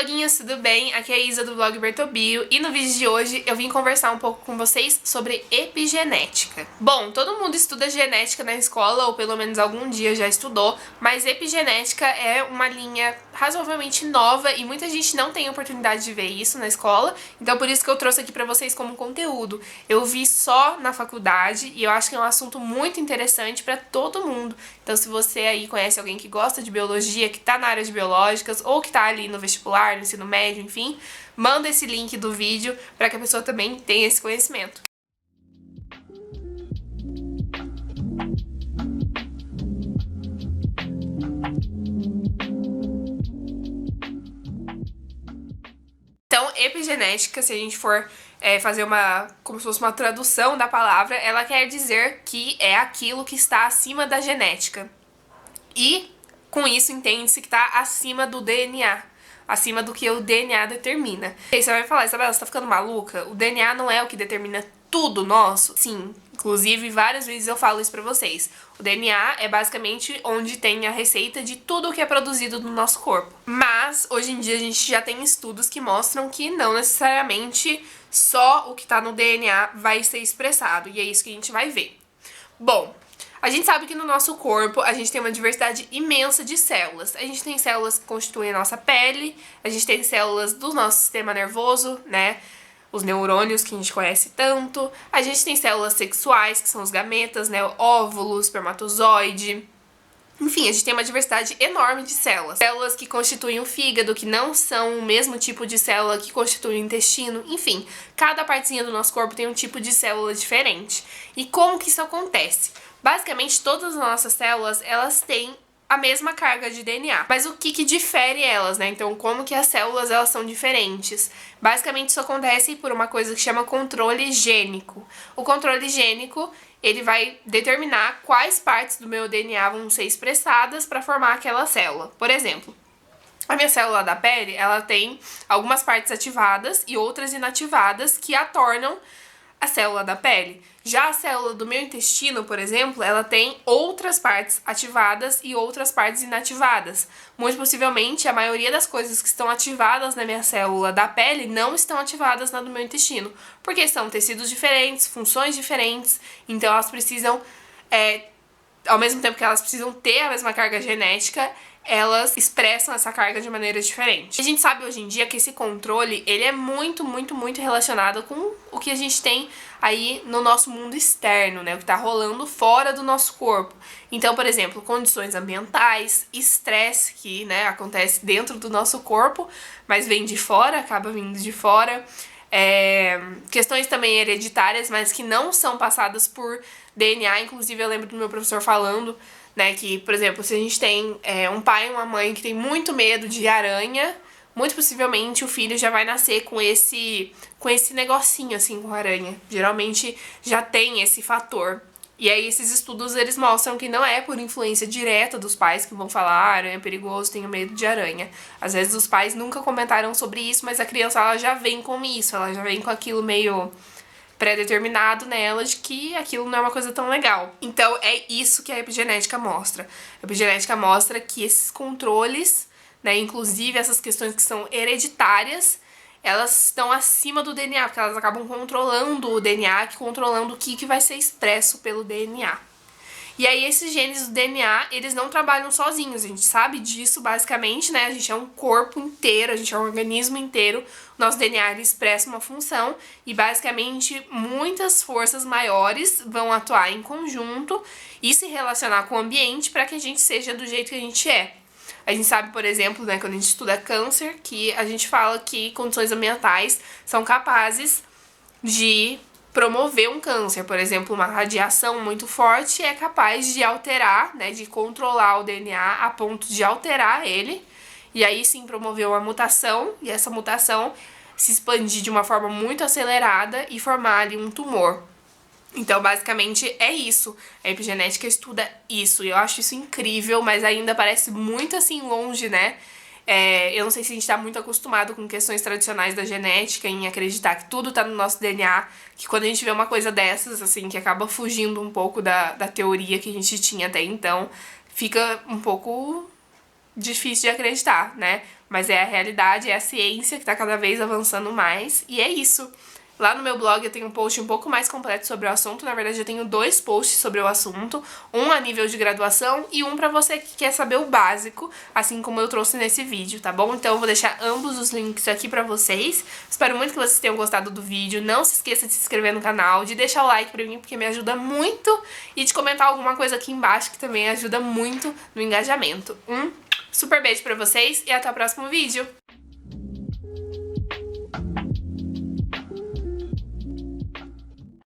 bloguinhos, tudo bem? Aqui é a Isa do blog Bertobio e no vídeo de hoje eu vim conversar um pouco com vocês sobre epigenética. Bom, todo mundo estuda genética na escola, ou pelo menos algum dia já estudou, mas epigenética é uma linha razoavelmente nova e muita gente não tem oportunidade de ver isso na escola, então por isso que eu trouxe aqui pra vocês como conteúdo. Eu vi só na faculdade e eu acho que é um assunto muito interessante pra todo mundo. Então se você aí conhece alguém que gosta de biologia, que tá na área de biológicas ou que tá ali no vestibular, no ensino médio, enfim, manda esse link do vídeo para que a pessoa também tenha esse conhecimento. Então, epigenética, se a gente for fazer como se fosse uma tradução da palavra, ela quer dizer que é aquilo que está acima da genética. E, com isso, entende-se que está acima do DNA. Acima do que o DNA determina. E aí você vai falar, Isabela, você tá ficando maluca? O DNA não é o que determina tudo nosso? Sim, inclusive várias vezes eu falo isso pra vocês. O DNA é basicamente onde tem a receita de tudo o que é produzido no nosso corpo. Mas, hoje em dia, a gente já tem estudos que mostram que não necessariamente só o que tá no DNA vai ser expressado. E é isso que a gente vai ver. Bom, a gente sabe que no nosso corpo a gente tem uma diversidade imensa de células. A gente tem células que constituem a nossa pele, a gente tem células do nosso sistema nervoso, né? Os neurônios que a gente conhece tanto. A gente tem células sexuais, que são os gametas, né? Óvulo, espermatozoide. Enfim, a gente tem uma diversidade enorme de células. Células que constituem o fígado, que não são o mesmo tipo de célula que constitui o intestino. Enfim, cada partezinha do nosso corpo tem um tipo de célula diferente. E como que isso acontece? Basicamente, todas as nossas células, elas têm a mesma carga de DNA. Mas o que difere elas, né? Então, como que as células, elas são diferentes? Basicamente, isso acontece por uma coisa que chama controle gênico. O controle gênico, ele vai determinar quais partes do meu DNA vão ser expressadas para formar aquela célula. Por exemplo, a minha célula da pele, ela tem algumas partes ativadas e outras inativadas que a tornam a célula da pele. Já a célula do meu intestino, por exemplo, ela tem outras partes ativadas e outras partes inativadas. Muito possivelmente, a maioria das coisas que estão ativadas na minha célula da pele não estão ativadas na do meu intestino, porque são tecidos diferentes, funções diferentes, então elas precisam, ao mesmo tempo que elas precisam ter a mesma carga genética, elas expressam essa carga de maneira diferente. A gente sabe hoje em dia que esse controle, ele é muito relacionado com o que a gente tem aí no nosso mundo externo, né? O que tá rolando fora do nosso corpo. Então, por exemplo, condições ambientais, estresse que, né, acontece dentro do nosso corpo, mas vem de fora, acaba vindo de fora. Questões também hereditárias, mas que não são passadas por DNA. Inclusive, eu lembro do meu professor falando, né, que, por exemplo, se a gente tem um pai e uma mãe que tem muito medo de aranha, muito possivelmente o filho já vai nascer com esse negocinho, assim, com aranha. Geralmente já tem esse fator. E aí esses estudos, eles mostram que não é por influência direta dos pais que vão falar, aranha é perigoso, tenho medo de aranha. Às vezes os pais nunca comentaram sobre isso, mas a criança, ela já vem com isso, ela já vem com aquilo meio pré-determinado nela de que aquilo não é uma coisa tão legal. Então é isso que a epigenética mostra. A epigenética mostra que esses controles, né, inclusive essas questões que são hereditárias, elas estão acima do DNA, porque elas acabam controlando o DNA, controlando o que vai ser expresso pelo DNA. E aí esses genes do DNA, eles não trabalham sozinhos, a gente sabe disso basicamente, né? A gente é um corpo inteiro, a gente é um organismo inteiro, o nosso DNA ele expressa uma função e basicamente muitas forças maiores vão atuar em conjunto e se relacionar com o ambiente para que a gente seja do jeito que a gente é. A gente sabe, por exemplo, né, quando a gente estuda câncer, que a gente fala que condições ambientais são capazes de promover um câncer. Por exemplo, uma radiação muito forte é capaz de alterar, né, de controlar o DNA a ponto de alterar ele, e aí sim promover uma mutação, e essa mutação se expandir de uma forma muito acelerada e formar ali um tumor. Então, basicamente, é isso. A epigenética estuda isso, e eu acho isso incrível, mas ainda parece muito, assim, longe, né? Eu não sei se a gente tá muito acostumado com questões tradicionais da genética, em acreditar que tudo tá no nosso DNA, que quando a gente vê uma coisa dessas, assim, que acaba fugindo um pouco da teoria que a gente tinha até então, fica um pouco difícil de acreditar, né? mas é a realidade, é a ciência que tá cada vez avançando mais, e é isso. Lá no meu blog eu tenho um post um pouco mais completo sobre o assunto, na verdade eu tenho 2 posts sobre o assunto, um a nível de graduação e um pra você que quer saber o básico, assim como eu trouxe nesse vídeo, tá bom? Então eu vou deixar ambos os links aqui pra vocês, espero muito que vocês tenham gostado do vídeo, não se esqueça de se inscrever no canal, de deixar o like pra mim porque me ajuda muito, e de comentar alguma coisa aqui embaixo que também ajuda muito no engajamento. Super beijo pra vocês e até o próximo vídeo!